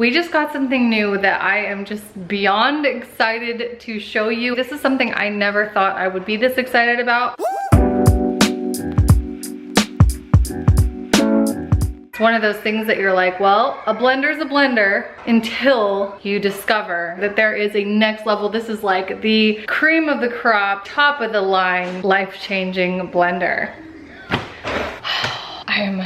We just got something new that I am just beyond excited to show you. This is something I never thought I would be this excited about. It's one of those things that you're like, well, a blender's a blender until you discover that there is a next level. This is like the cream of the crop, top of the line, life-changing blender. I am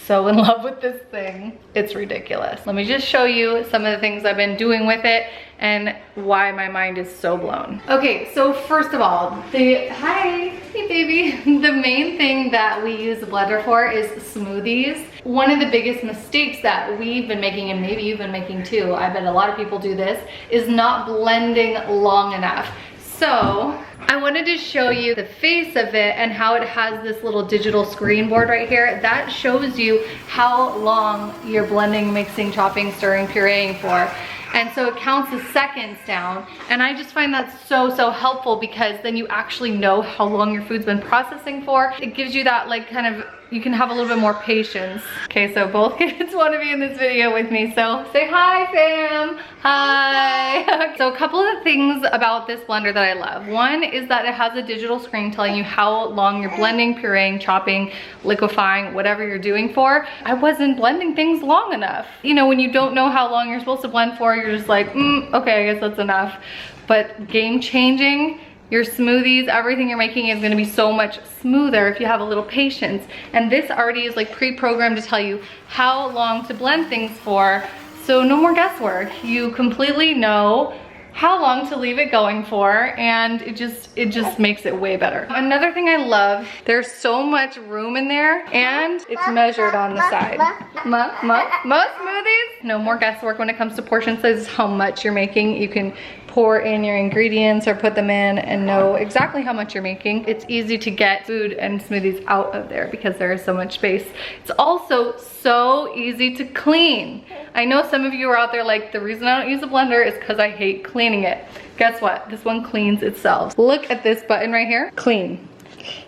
so in love with this thing. It's ridiculous. Let me just show you some of the things I've been doing with it and why my mind is so blown. Okay, so first of all, hey baby. The main thing that we use the blender for is smoothies. One of the biggest mistakes that we've been making, and maybe you've been making too, I bet a lot of people do this, is not blending long enough. So I wanted to show you the face of it and how it has this little digital screen board right here. That shows you how long you're blending, mixing, chopping, stirring, pureeing for. And so it counts the seconds down. And I just find that so helpful because then you actually know how long your food's been processing for. It gives you that like kind of, you can have a little bit more patience. Okay, so both kids want to be in this video with me. So say hi, fam. Hi. So a couple of things about this blender that I love. One is that it has a digital screen telling you how long you're blending, pureeing, chopping, liquefying, whatever you're doing for. I wasn't blending things long enough. You know, when you don't know how long you're supposed to blend for, you're just like, okay, I guess that's enough. But game changing. Your smoothies, everything you're making is gonna be so much smoother if you have a little patience. And this already is like pre-programmed to tell you how long to blend things for, so no more guesswork. You completely know how long to leave it going for, and it just makes it way better. Another thing I love, there's so much room in there, and it's measured on the side. Most smoothies, no more guesswork when it comes to portion sizes, how much you're making. You can pour in your ingredients or put them in and know exactly how much you're making. It's easy to get food and smoothies out of there because there is so much space. It's also so easy to clean. I know some of you are out there like, the reason I don't use a blender is because I hate cleaning it. Guess what? This one cleans itself. Look at this button right here. Clean.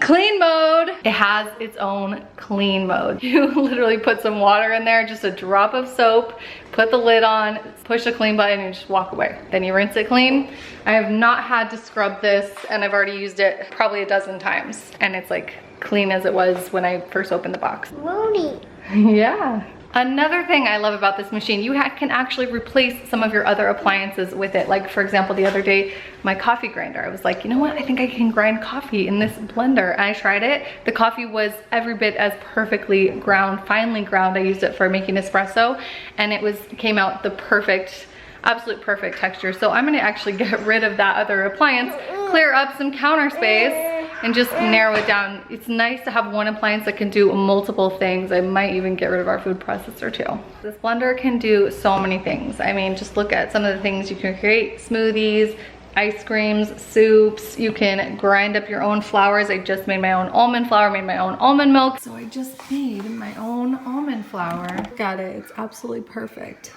Clean mode. It has its own clean mode. You literally put some water in there, just a drop of soap, put the lid on, push the clean button, and just walk away. Then you rinse it clean. I have not had to scrub this, and I've already used it probably a dozen times, and it's like clean as it was when I first opened the box. Moony. Yeah. Another thing I love about this machine, you can actually replace some of your other appliances with it. Like for example, the other day, my coffee grinder. I was like, you know what? I think I can grind coffee in this blender. And I tried it. The coffee was every bit as perfectly ground, finely ground. I used it for making espresso, and it came out the perfect, absolute perfect texture. So I'm gonna actually get rid of that other appliance, clear up some counter space, and just narrow it down. It's nice to have one appliance that can do multiple things. I might even get rid of our food processor too. This blender can do so many things. I mean, just look at some of the things you can create: smoothies, ice creams, soups. You can grind up your own flours. I just made my own almond flour, made my own almond milk. So I just made my own almond flour. Got it, it's absolutely perfect.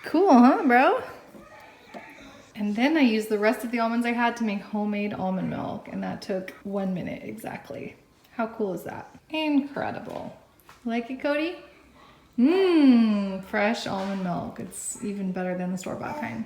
Cool, huh, bro? And then I used the rest of the almonds I had to make homemade almond milk, and that took 1 minute exactly. How cool is that? Incredible. Like it, Cody? Fresh almond milk. It's even better than the store-bought kind.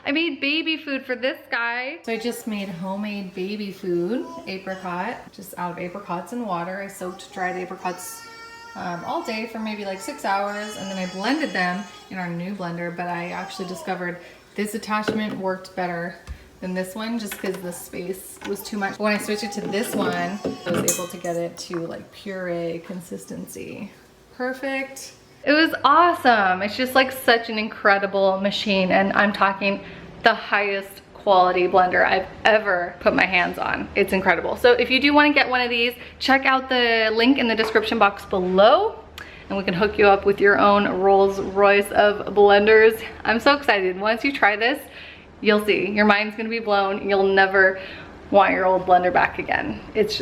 I made baby food for this guy. So I just made homemade baby food, apricot, just out of apricots and water. I soaked dried apricots all day for maybe like 6 hours, and then I blended them in our new blender, but I actually discovered this attachment worked better than this one just because the space was too much. When I switched it to this one, I was able to get it to like puree consistency. Perfect. It was awesome. It's just like such an incredible machine, and I'm talking the highest quality blender I've ever put my hands on. It's incredible. So if you do want to get one of these, check out the link in the description box below, and we can hook you up with your own Rolls Royce of blenders. I'm so excited. Once you try this, you'll see. Your mind's gonna be blown. You'll never want your old blender back again. It's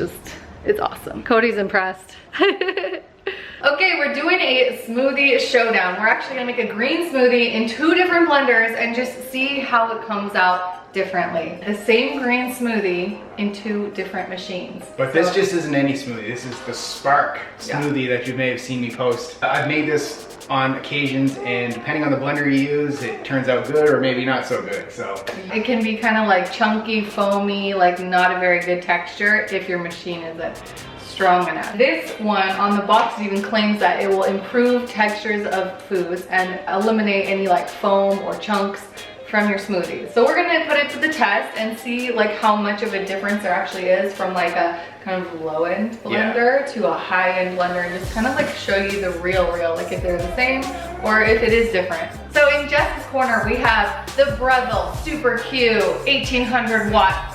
awesome. Cody's impressed. Okay, we're doing a smoothie showdown. We're actually gonna make a green smoothie in 2 different blenders and just see how it comes out differently. The same green smoothie in 2 different machines. But this just isn't any smoothie. This is the Spark smoothie that you may have seen me post. I've made this on occasions, and depending on the blender you use, it turns out good or maybe not so good. So it can be kind of like chunky, foamy, like not a very good texture if your machine isn't strong enough. This one on the box even claims that it will improve textures of foods and eliminate any like foam or chunks from your smoothies. So we're gonna put it to the test and see like how much of a difference there actually is from like a kind of low-end blender to a high-end blender, and just kind of like show you the real, like if they're the same or if it is different. So in Jess's corner, we have the Breville Super Q 1800 watt.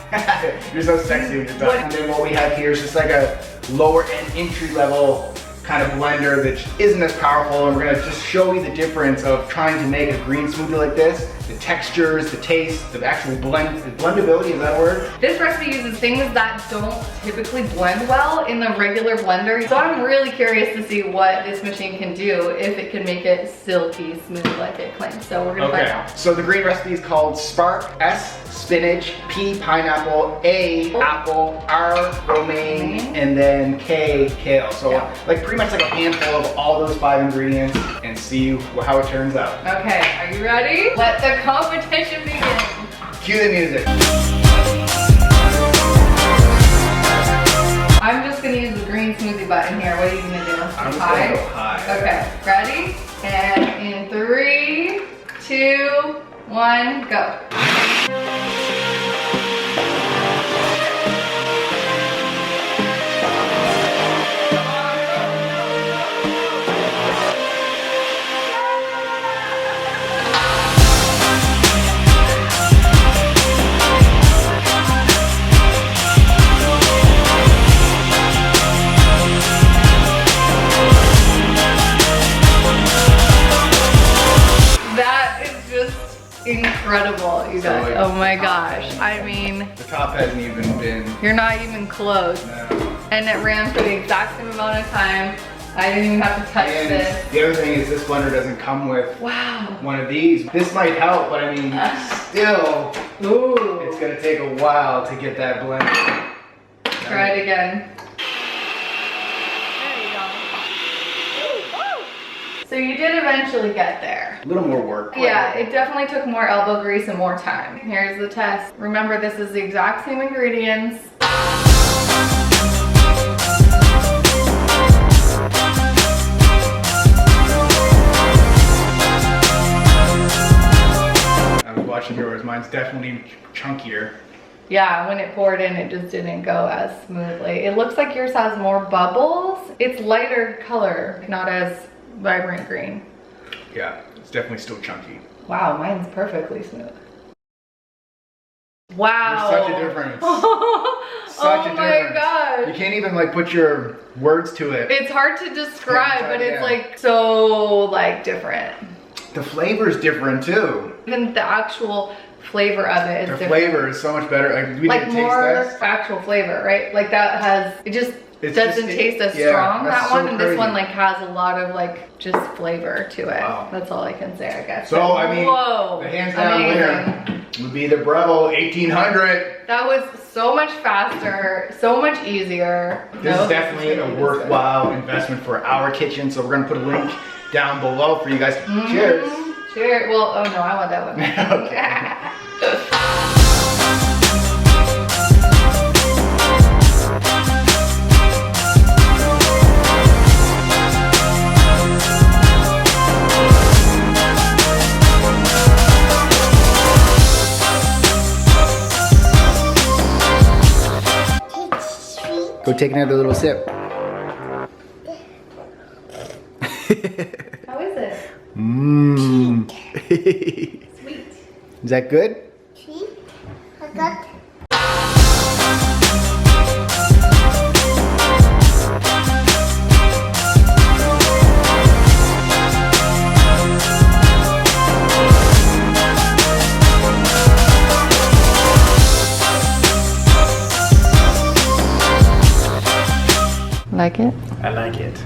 You're so sexy with your stuff. And then what we have here is just like a lower end entry level kind of blender that isn't as powerful, and we're gonna just show you the difference of trying to make a green smoothie like this, the textures, the taste, the actual blendability, is that a word? This recipe uses things that don't typically blend well in the regular blender, so I'm really curious to see what this machine can do, if it can make it silky smooth like it claims. So we're gonna find out. So the green recipe is called Spark, S, spinach, P, pineapple, A, apple, R, romaine, and then K, kale. So like pretty much like a handful of all those 5 ingredients, and see how it turns out. Okay, are you ready? Let the competition begin. Cue the music. I'm just gonna use the green smoothie button here. What are you gonna do? I'm just gonna go high. Okay, ready? And in 3, 2, 1, go. Incredible, you guys. So like, oh my gosh. I mean, the top hasn't even been. You're not even close. No. And it ran for the exact same amount of time. I didn't even have to touch this. The other thing is this blender doesn't come with one of these. This might help, but I mean, still, it's gonna take a while to get that blender. Try it again. So you did eventually get there. A little more work. Yeah, it definitely took more elbow grease and more time. Here's the test. Remember, this is the exact same ingredients. I was watching yours. Mine's definitely chunkier. Yeah, when it poured in, it just didn't go as smoothly. It looks like yours has more bubbles. It's lighter color, not as vibrant green. Yeah, it's definitely still chunky. Wow, mine's perfectly smooth. Wow. There's such a difference. Oh my gosh. You can't even like put your words to it. It's hard to describe, but it's like so like different. The flavor is different too. Even the actual flavor of it is different. The flavor is so much better. Like, we didn't more taste actual flavor, right? Like that has, it just doesn't taste as strong, that one, and this one like has a lot of like just flavor to it. Wow. That's all I can say, I guess. So I mean, the hands down winner would be the Breville 1800. That was so much faster, so much easier. This is definitely a worthwhile investment for our kitchen, so we're gonna put a link down below for you guys. Cheers. Cheers. Well, oh no, I want that one. Okay. Go take another little sip. How is it? Mmm. Sweet. Is that good? Sweet. I got. Like it? I like it.